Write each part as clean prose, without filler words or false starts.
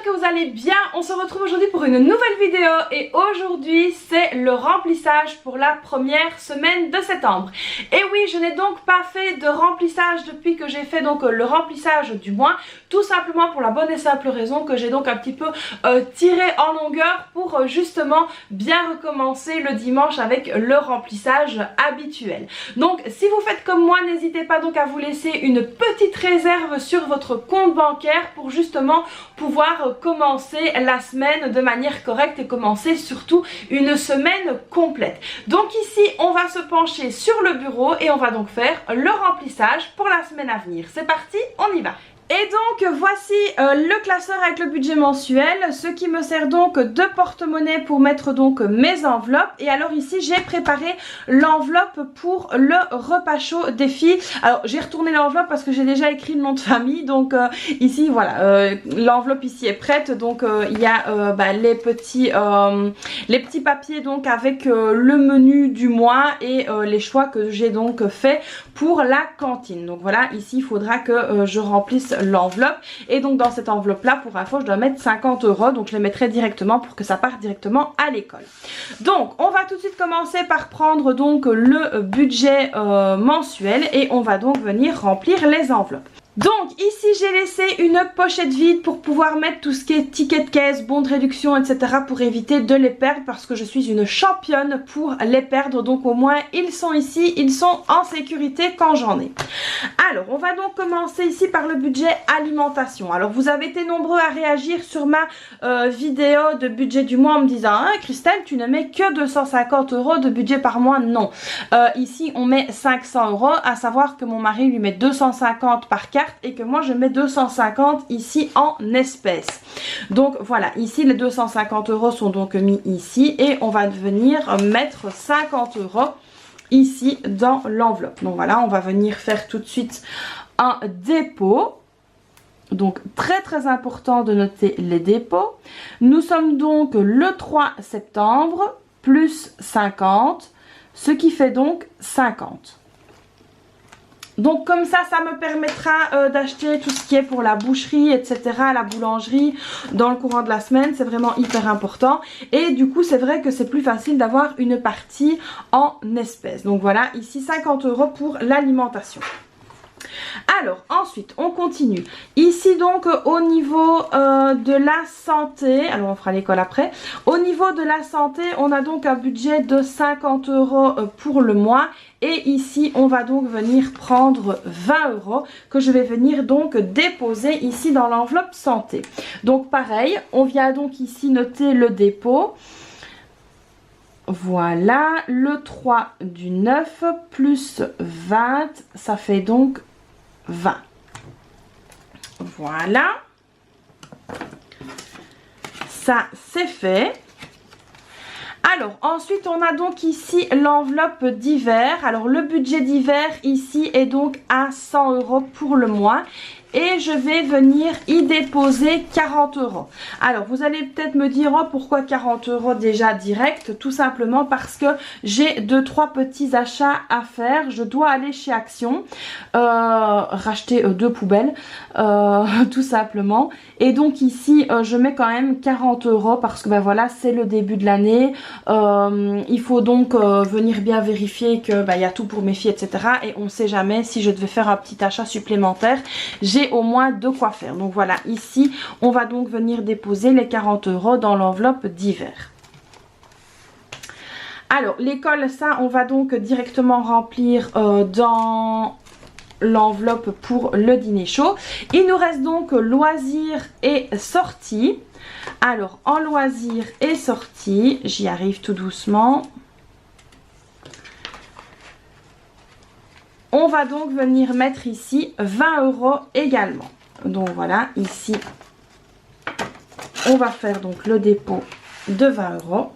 j'espère que vous allez bien. On se retrouve aujourd'hui pour une nouvelle vidéo et aujourd'hui c'est le remplissage pour la première semaine de septembre. Et oui, je n'ai donc pas fait de remplissage depuis que j'ai fait donc le remplissage du mois, tout simplement pour la bonne et simple raison que j'ai donc un petit peu tiré en longueur pour justement bien recommencer le dimanche avec le remplissage habituel. Donc si vous faites comme moi, n'hésitez pas donc à vous laisser une petite réserve sur votre compte bancaire pour justement pouvoir commencer la semaine de manière correcte et commencer surtout une semaine complète. Donc ici on va se pencher sur le bureau et on va donc faire le remplissage pour la semaine à venir. C'est parti, on y va. Et donc voici le classeur avec le budget mensuel, ce qui me sert donc de porte-monnaie pour mettre donc mes enveloppes. Et alors ici j'ai préparé l'enveloppe pour le repas chaud des filles. Alors j'ai retourné l'enveloppe parce que j'ai déjà écrit le nom de famille, donc ici voilà, l'enveloppe ici est prête. Donc il y a les petits papiers donc avec le menu du mois et les choix que j'ai donc fait pour la cantine. Donc voilà, ici il faudra que je remplisse l'enveloppe et donc dans cette enveloppe là, pour info, je dois mettre 50 €, donc je les mettrai directement pour que ça parte directement à l'école. Donc on va tout de suite commencer par prendre donc le budget mensuel et on va donc venir remplir les enveloppes. Donc ici j'ai laissé une pochette vide pour pouvoir mettre tout ce qui est ticket de caisse, bons de réduction, etc. pour éviter de les perdre parce que je suis une championne pour les perdre. Donc au moins ils sont ici, ils sont en sécurité quand j'en ai. Alors on va donc commencer ici par le budget alimentation. Alors vous avez été nombreux à réagir sur ma vidéo de budget du mois en me disant hein, Christelle, tu ne mets que 250 € de budget par mois. Non, ici on met 500 €, à savoir que mon mari lui met 250 par carte et que moi je mets 250 ici en espèces. Donc voilà, ici les 250 € sont donc mis ici et on va venir mettre 50 € ici dans l'enveloppe. Donc voilà, on va venir faire tout de suite un dépôt. Donc très important de noter les dépôts. Nous sommes donc le 3 septembre plus 50, ce qui fait donc 50. Donc comme ça me permettra d'acheter tout ce qui est pour la boucherie, etc., la boulangerie dans le courant de la semaine. C'est vraiment hyper important. Et du coup, c'est vrai que c'est plus facile d'avoir une partie en espèces. Donc voilà, ici 50 € pour l'alimentation. Alors ensuite on continue ici donc au niveau de la santé, alors on fera l'école après. Au niveau de la santé on a donc un budget de 50 € pour le mois et ici on va donc venir prendre 20 € que je vais venir donc déposer ici dans l'enveloppe santé. Donc pareil, on vient donc ici noter le dépôt. Voilà, le 3 du 9 plus 20, ça fait donc 20. Voilà. Ça c'est fait. Alors ensuite on a donc ici l'enveloppe d'hiver. Alors le budget d'hiver ici est donc à 100 € pour le mois. Et je vais venir y déposer 40 €. Alors vous allez peut-être me dire oh, pourquoi 40 € déjà direct? Tout simplement parce que j'ai 2-3 petits achats à faire. Je dois aller chez Action racheter 2 poubelles tout simplement. Et donc ici je mets quand même 40 € parce que ben voilà, c'est le début de l'année. Il faut donc venir bien vérifier que ben, y a tout pour mes filles, etc. Et on ne sait jamais, si je devais faire un petit achat supplémentaire, j'ai au moins de quoi faire. Donc voilà, ici on va donc venir déposer les 40 € dans l'enveloppe d'hiver. Alors l'école, ça on va donc directement remplir dans l'enveloppe pour le dîner chaud. Il nous reste donc loisirs et sorties. Alors en loisirs et sorties, j'y arrive tout doucement. On va donc venir mettre ici 20 € également. Donc voilà, ici, on va faire donc le dépôt de 20 €.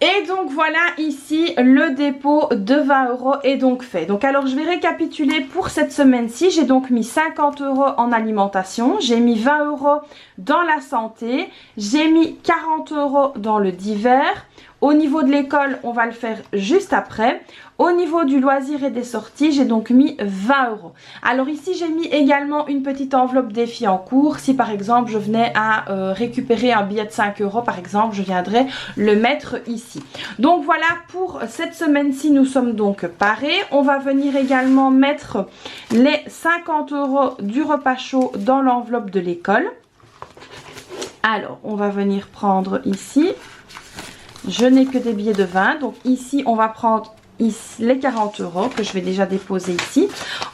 Et Et donc voilà, ici le dépôt de 20 € est donc fait. Donc alors je vais récapituler pour cette semaine-ci. J'ai donc mis 50 € en alimentation, j'ai mis 20 € dans la santé, j'ai mis 40 € dans le divers. Au niveau de l'école, on va le faire juste après. Au niveau du loisir et des sorties, j'ai donc mis 20 €. Alors ici, j'ai mis également une petite enveloppe défi en cours. Si par exemple, je venais à récupérer un billet de 5 € par exemple, je viendrais le mettre ici. Donc voilà, pour cette semaine-ci, nous sommes donc parés. On va venir également mettre les 50 € du repas chaud dans l'enveloppe de l'école. Alors, on va venir prendre ici. Je n'ai que des billets de 20, donc ici on va prendre ici les 40 € que je vais déjà déposer ici.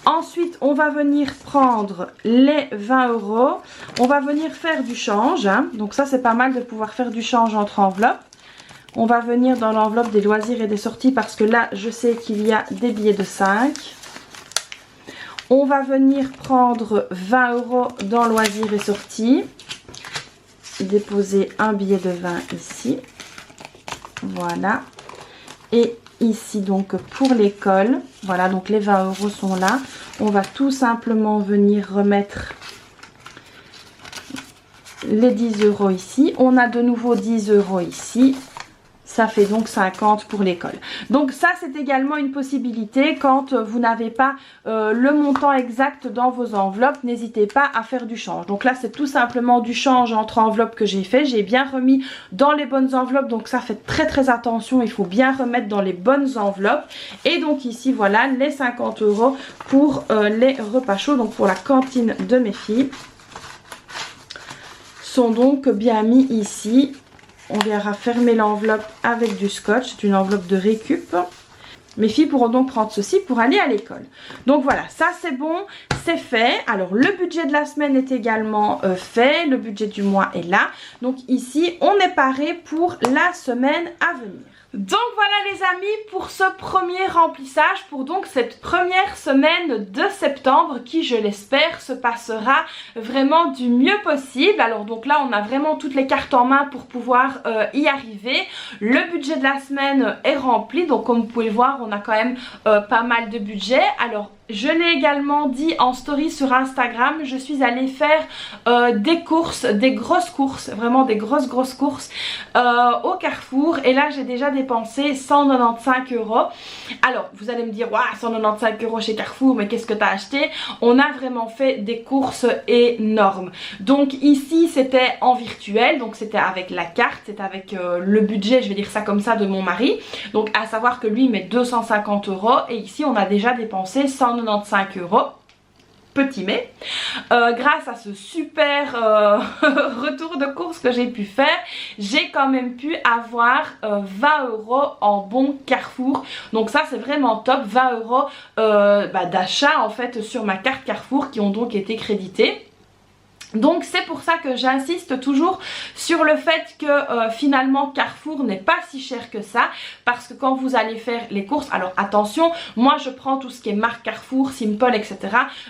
Ensuite on va venir prendre les 20 €, on va venir faire du change, hein. Donc ça c'est pas mal de pouvoir faire du change entre enveloppes. On va venir dans l'enveloppe des loisirs et des sorties parce que là je sais qu'il y a des billets de 5. On va venir prendre 20 € dans loisirs et sorties, déposer un billet de 20 ici. Voilà, et ici donc pour l'école, voilà, donc les 20 € sont là. On va tout simplement venir remettre les 10 € ici. On a de nouveau 10 € ici. Ça fait donc 50 pour l'école. Donc ça c'est également une possibilité quand vous n'avez pas le montant exact dans vos enveloppes. N'hésitez pas à faire du change. Donc là c'est tout simplement du change entre enveloppes que j'ai fait. J'ai bien remis dans les bonnes enveloppes. Donc ça faites très attention. Il faut bien remettre dans les bonnes enveloppes. Et donc ici voilà les 50 € pour les repas chauds. Donc pour la cantine de mes filles. Sont donc bien mis ici. On viendra fermer l'enveloppe avec du scotch. C'est une enveloppe de récup. Mes filles pourront donc prendre ceci pour aller à l'école. Donc voilà, ça c'est bon, c'est fait. Alors le budget de la semaine est également fait. Le budget du mois est là. Donc ici, on est paré pour la semaine à venir. Donc voilà les amis pour ce premier remplissage, pour donc cette première semaine de septembre qui je l'espère se passera vraiment du mieux possible. Alors donc là on a vraiment toutes les cartes en main pour pouvoir y arriver. Le budget de la semaine est rempli, donc comme vous pouvez le voir on a quand même pas mal de budget. Alors je l'ai également dit en story sur Instagram, je suis allée faire des courses, des grosses courses, vraiment des grosses courses au Carrefour. Et là j'ai déjà dépensé 195 €. Alors vous allez me dire, waouh, 195 € chez Carrefour, mais qu'est-ce que tu as acheté? On a vraiment fait des courses énormes. Donc ici c'était en virtuel, donc c'était avec la carte, c'était avec le budget, je vais dire ça comme ça, de mon mari. Donc à savoir que lui il met 250 € et ici on a déjà dépensé 195 €. Petit mais, grâce à ce super retour de course que j'ai pu faire, j'ai quand même pu avoir 20 € en bon Carrefour. Donc ça c'est vraiment top, 20 € d'achat en fait sur ma carte Carrefour qui ont donc été crédités. Donc c'est pour ça que j'insiste toujours sur le fait que finalement Carrefour n'est pas si cher que ça, parce que quand vous allez faire les courses, alors attention, moi je prends tout ce qui est marque Carrefour, Simple, etc.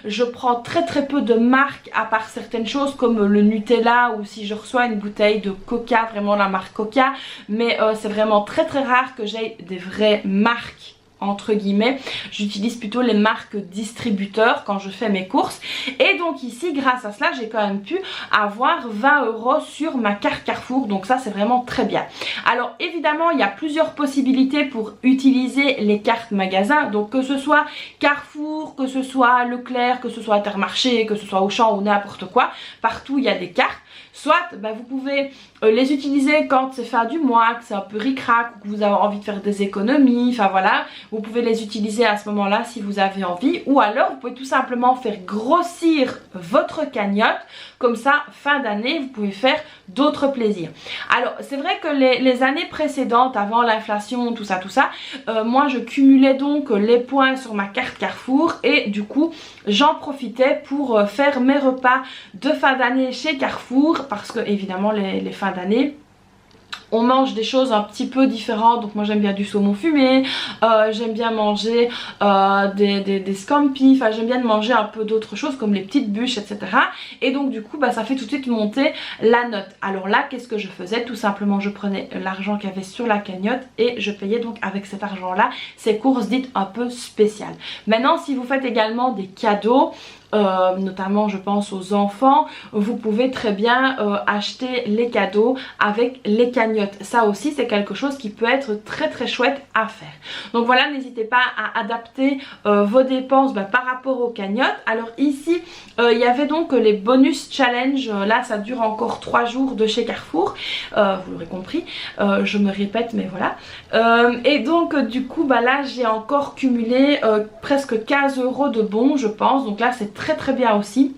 Je prends très peu de marques à part certaines choses comme le Nutella, ou si je reçois une bouteille de Coca, vraiment la marque Coca, mais c'est vraiment très rare que j'aie des vraies marques entre guillemets. J'utilise plutôt les marques distributeurs quand je fais mes courses. Et donc ici grâce à cela j'ai quand même pu avoir 20 € sur ma carte Carrefour. Donc ça c'est vraiment très bien. Alors évidemment il y a plusieurs possibilités pour utiliser les cartes magasins. Donc que ce soit Carrefour, que ce soit Leclerc, que ce soit Intermarché, que ce soit Auchan ou n'importe quoi, partout il y a des cartes. Soit vous pouvez les utiliser quand c'est fin du mois, que c'est un peu ric-rac ou que vous avez envie de faire des économies, enfin voilà, vous pouvez les utiliser à ce moment là si vous avez envie. Ou alors vous pouvez tout simplement faire grossir votre cagnotte, comme ça fin d'année vous pouvez faire d'autres plaisirs. Alors c'est vrai que les années précédentes, avant l'inflation, tout ça, moi je cumulais donc les points sur ma carte Carrefour et du coup j'en profitais pour faire mes repas de fin d'année chez Carrefour, parce que évidemment les fins d'année on mange des choses un petit peu différentes. Donc moi j'aime bien du saumon fumé, j'aime bien manger des scampi, enfin j'aime bien manger un peu d'autres choses comme les petites bûches, etc. Et donc du coup bah, ça fait tout de suite monter la note. Alors là qu'est-ce que je faisais? Tout simplement je prenais l'argent qu'il y avait sur la cagnotte et je payais donc avec cet argent là ces courses dites un peu spéciales. Maintenant si vous faites également des cadeaux, notamment je pense aux enfants, vous pouvez très bien acheter les cadeaux avec les cagnottes. Ça aussi c'est quelque chose qui peut être très très chouette à faire. Donc voilà, n'hésitez pas à adapter vos dépenses par rapport aux cagnottes. Alors ici il y avait donc les bonus challenge, là ça dure encore 3 jours de chez Carrefour, vous l'aurez compris, je me répète mais voilà. Et donc du coup là j'ai encore cumulé presque 15 € de bons je pense, donc là c'est très bien aussi.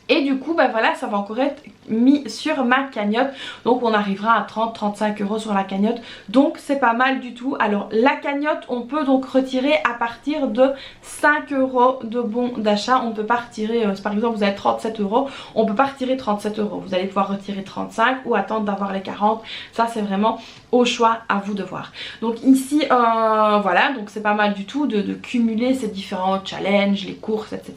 Et du coup voilà, ça va encore être mis sur ma cagnotte. Donc on arrivera à 30-35 € sur la cagnotte. Donc c'est pas mal du tout. Alors la cagnotte, on peut donc retirer à partir de 5 € de bons d'achat. On peut pas retirer, par exemple vous avez 37 €, on peut pas retirer 37 €. Vous allez pouvoir retirer 35 ou attendre d'avoir les 40. Ça c'est vraiment au choix, à vous de voir. Donc ici voilà, donc c'est pas mal du tout de cumuler ces différents challenges, les courses, etc.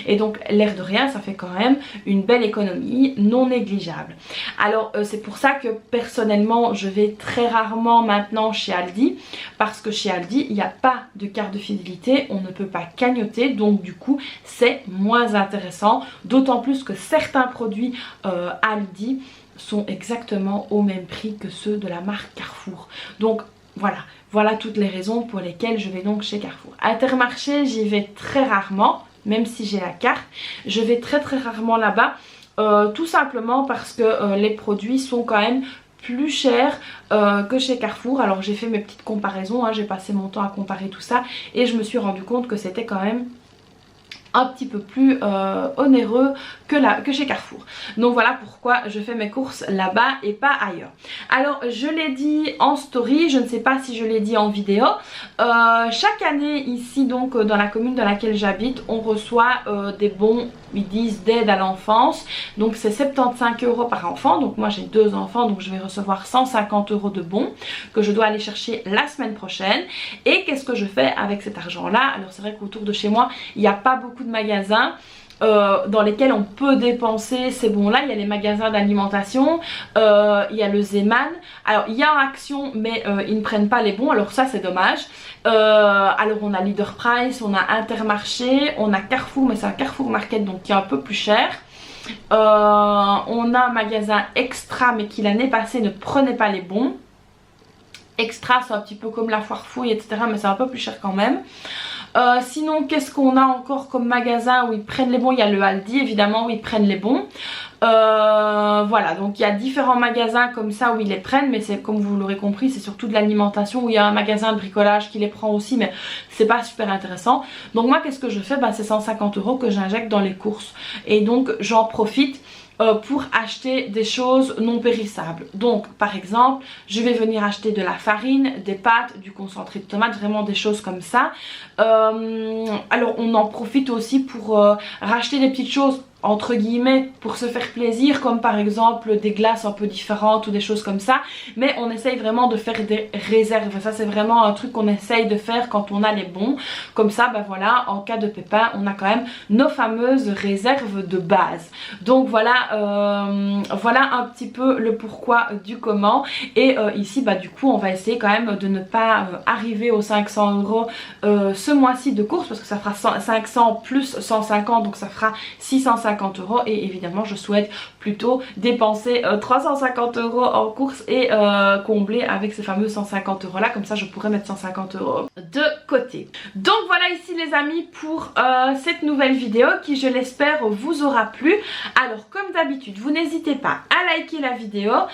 Et donc l'air de rien, ça fait quand même une belle économie non négligeable. Alors c'est pour ça que personnellement je vais très rarement maintenant chez Aldi, parce que chez Aldi il n'y a pas de carte de fidélité, on ne peut pas cagnotter, donc du coup c'est moins intéressant, d'autant plus que certains produits Aldi sont exactement au même prix que ceux de la marque Carrefour. Donc voilà toutes les raisons pour lesquelles je vais donc chez Carrefour. Intermarché, j'y vais très rarement, même si j'ai la carte, je vais très rarement là-bas, tout simplement parce que les produits sont quand même plus chers que chez Carrefour. Alors j'ai fait mes petites comparaisons, hein, j'ai passé mon temps à comparer tout ça et je me suis rendu compte que c'était quand même un petit peu plus onéreux que chez Carrefour. Donc voilà pourquoi je fais mes courses là-bas et pas ailleurs. Alors je l'ai dit en story, je ne sais pas si je l'ai dit en vidéo, chaque année ici donc dans la commune dans laquelle j'habite, on reçoit des bons, ils disent d'aide à l'enfance, donc c'est 75 € par enfant. Donc moi j'ai 2 enfants, donc je vais recevoir 150 € de bons que je dois aller chercher la semaine prochaine. Et qu'est-ce que je fais avec cet argent là? Alors c'est vrai qu'autour de chez moi il n'y a pas beaucoup de magasins dans lesquels on peut dépenser ces bons là. Il y a les magasins d'alimentation, il y a le Zeeman, alors il y a en action mais ils ne prennent pas les bons, alors ça c'est dommage. Alors on a Leader Price, on a Intermarché, on a Carrefour, mais c'est un Carrefour Market donc qui est un peu plus cher. On a un magasin Extra mais qui l'année passée ne prenait pas les bons. Extra c'est un petit peu comme la Foire Fouille, etc., mais c'est un peu plus cher quand même. Sinon qu'est-ce qu'on a encore comme magasin où ils prennent les bons? Il y a le Aldi évidemment où ils prennent les bons. Voilà, donc il y a différents magasins comme ça où ils les prennent, mais c'est comme vous l'aurez compris, c'est surtout de l'alimentation, où il y a un magasin de bricolage qui les prend aussi, mais c'est pas super intéressant. Donc moi qu'est-ce que je fais? C'est 150 € que j'injecte dans les courses et donc j'en profite pour acheter des choses non périssables. Donc par exemple je vais venir acheter de la farine, des pâtes, du concentré de tomate, vraiment des choses comme ça. Alors on en profite aussi pour racheter des petites choses entre guillemets pour se faire plaisir, comme par exemple des glaces un peu différentes ou des choses comme ça, mais on essaye vraiment de faire des réserves. Ça c'est vraiment un truc qu'on essaye de faire quand on a les bons, comme ça voilà, en cas de pépin on a quand même nos fameuses réserves de base. Donc voilà, voilà un petit peu le pourquoi du comment. Et ici du coup on va essayer quand même de ne pas arriver aux 500 € ce mois-ci de course, parce que ça fera 500 plus 150, donc ça fera 650 € et évidemment je souhaite plutôt dépenser 350 € en course et combler avec ces fameux 150 € là, comme ça je pourrais mettre 150 € de côté. Donc voilà ici les amis pour cette nouvelle vidéo qui je l'espère vous aura plu. Alors comme d'habitude vous n'hésitez pas à liker la vidéo, à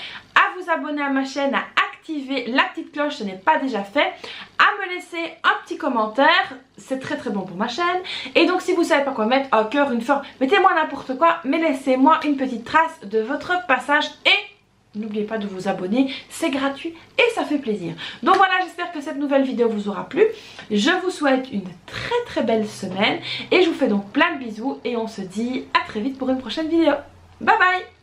vous abonner à ma chaîne, à activer la petite cloche, ce n'est pas déjà fait, à me laisser un petit commentaire, c'est très bon pour ma chaîne. Et donc si vous savez pas quoi mettre, un cœur, une fleur, mettez-moi n'importe quoi, mais laissez-moi une petite trace de votre passage et n'oubliez pas de vous abonner, c'est gratuit et ça fait plaisir. Donc voilà, j'espère que cette nouvelle vidéo vous aura plu. Je vous souhaite une très belle semaine et je vous fais donc plein de bisous et on se dit à très vite pour une prochaine vidéo. Bye bye.